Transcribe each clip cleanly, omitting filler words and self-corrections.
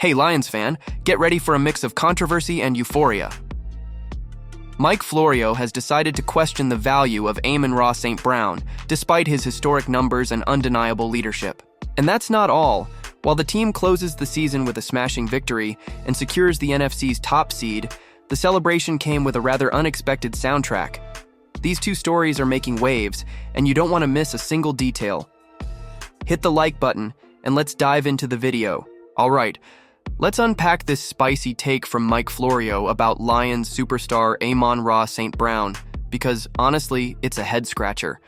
Hey Lions fan, get ready for a mix of controversy and euphoria. Mike Florio has decided to question the value of Amon-Ra St. Brown, despite his historic numbers and undeniable leadership. And that's not all. While the team closes the season with a smashing victory and secures the NFC's top seed, the celebration came with a rather unexpected soundtrack. These two stories are making waves, and you don't want to miss a single detail. Hit the like button, and let's dive into the video. All right, let's unpack this spicy take from Mike Florio about Lions superstar Amon-Ra St. Brown, because honestly, it's a head-scratcher.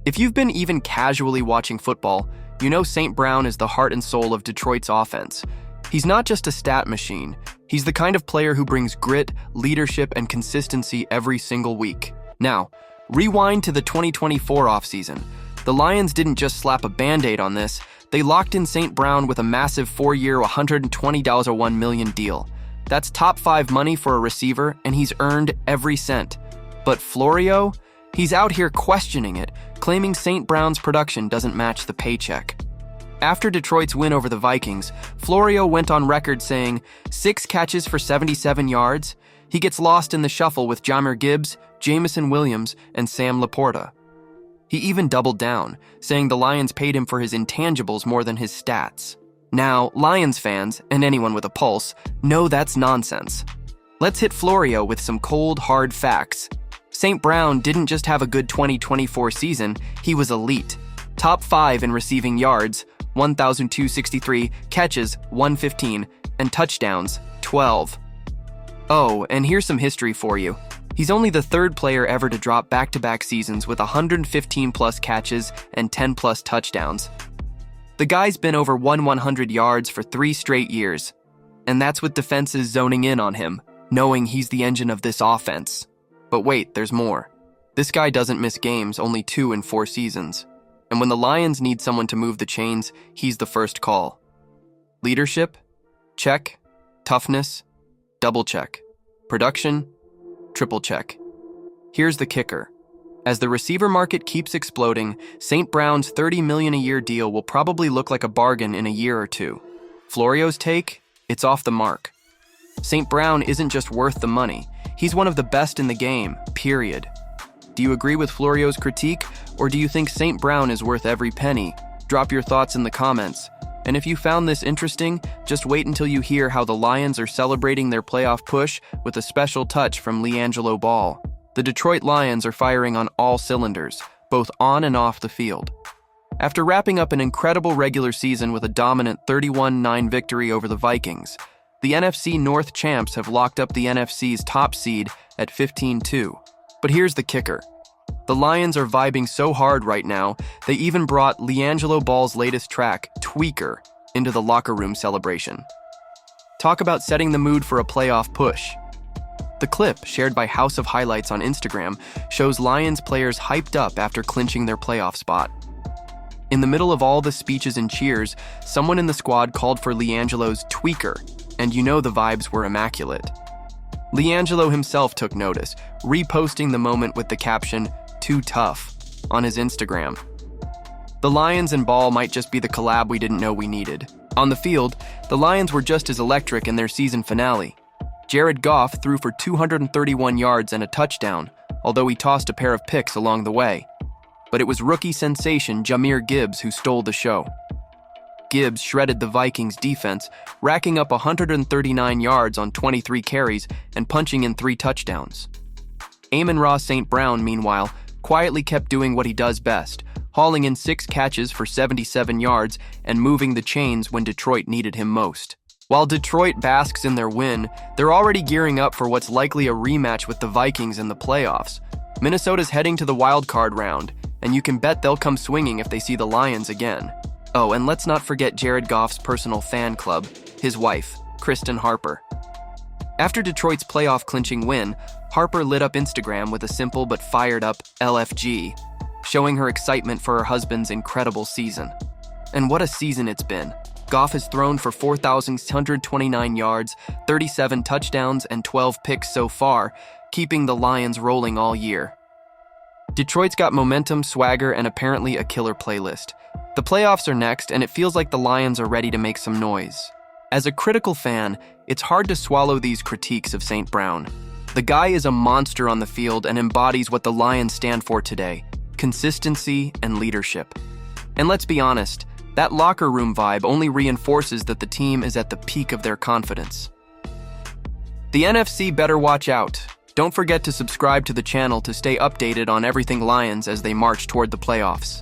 If you've been even casually watching football, you know St. Brown is the heart and soul of Detroit's offense. He's not just a stat machine. He's the kind of player who brings grit, leadership, and consistency every single week. Now, rewind to the 2024 offseason. The Lions didn't just slap a Band-Aid on this. They locked in St. Brown with a massive 4-year, $120 million deal. That's top 5 money for a receiver, and he's earned every cent. But Florio? He's out here questioning it, claiming St. Brown's production doesn't match the paycheck. After Detroit's win over the Vikings, Florio went on record saying, 6 catches for 77 yards. He gets lost in the shuffle with Jahmyr Gibbs, Jameson Williams, and Sam Laporta. He even doubled down, saying the Lions paid him for his intangibles more than his stats. Now, Lions fans, and anyone with a pulse, know that's nonsense. Let's hit Florio with some cold, hard facts. St. Brown didn't just have a good 2024 season, he was elite. Top 5 in receiving yards, 1,263, catches, 115, and touchdowns, 12. Oh, and here's some history for you. He's only the 3rd player ever to drop back-to-back seasons with 115-plus catches and 10-plus touchdowns. The guy's been over 100 yards for 3 straight years. And that's with defenses zoning in on him, knowing he's the engine of this offense. But wait, there's more. This guy doesn't miss games, only 2 in 4 seasons. And when the Lions need someone to move the chains, he's the first call. Leadership? Check. Toughness? Double check. Production? Triple check. Here's the kicker. As the receiver market keeps exploding, St. Brown's $30 million a year deal will probably look like a bargain in a year or 2. Florio's take? It's off the mark. St. Brown isn't just worth the money. He's one of the best in the game, period. Do you agree with Florio's critique, or do you think St. Brown is worth every penny? Drop your thoughts in the comments. And if you found this interesting, just wait until you hear how the Lions are celebrating their playoff push with a special touch from LiAngelo Ball. The Detroit Lions are firing on all cylinders, both on and off the field. After wrapping up an incredible regular season with a dominant 31-9 victory over the Vikings, the NFC North champs have locked up the NFC's top seed at 15-2. But here's the kicker. The Lions are vibing so hard right now, they even brought LiAngelo Ball's latest track, Tweaker, into the locker room celebration. Talk about setting the mood for a playoff push. The clip, shared by House of Highlights on Instagram, shows Lions players hyped up after clinching their playoff spot. In the middle of all the speeches and cheers, someone in the squad called for LiAngelo's Tweaker, and you know the vibes were immaculate. LiAngelo himself took notice, reposting the moment with the caption, "Too tough," on his Instagram. The Lions and Ball might just be the collab we didn't know we needed. On the field, the Lions were just as electric in their season finale. Jared Goff threw for 231 yards and a touchdown, although he tossed a pair of picks along the way. But it was rookie sensation Jahmyr Gibbs who stole the show. Gibbs shredded the Vikings defense, racking up 139 yards on 23 carries and punching in 3 touchdowns. Amon-Ra St. Brown, meanwhile, quietly kept doing what he does best, hauling in 6 catches for 77 yards and moving the chains when Detroit needed him most. While Detroit basks in their win, they're already gearing up for what's likely a rematch with the Vikings in the playoffs. Minnesota's heading to the wild card round, and you can bet they'll come swinging if they see the Lions again. Oh, and let's not forget Jared Goff's personal fan club, his wife, Kristen Harper. After Detroit's playoff-clinching win, Harper lit up Instagram with a simple but fired-up LFG, showing her excitement for her husband's incredible season. And what a season it's been. Goff has thrown for 4,129 yards, 37 touchdowns, and 12 picks so far, keeping the Lions rolling all year. Detroit's got momentum, swagger, and apparently a killer playlist. The playoffs are next, and it feels like the Lions are ready to make some noise. As a critical fan, it's hard to swallow these critiques of St. Brown. The guy is a monster on the field and embodies what the Lions stand for today: consistency and leadership. And let's be honest, that locker room vibe only reinforces that the team is at the peak of their confidence. The NFC better watch out. Don't forget to subscribe to the channel to stay updated on everything Lions as they march toward the playoffs.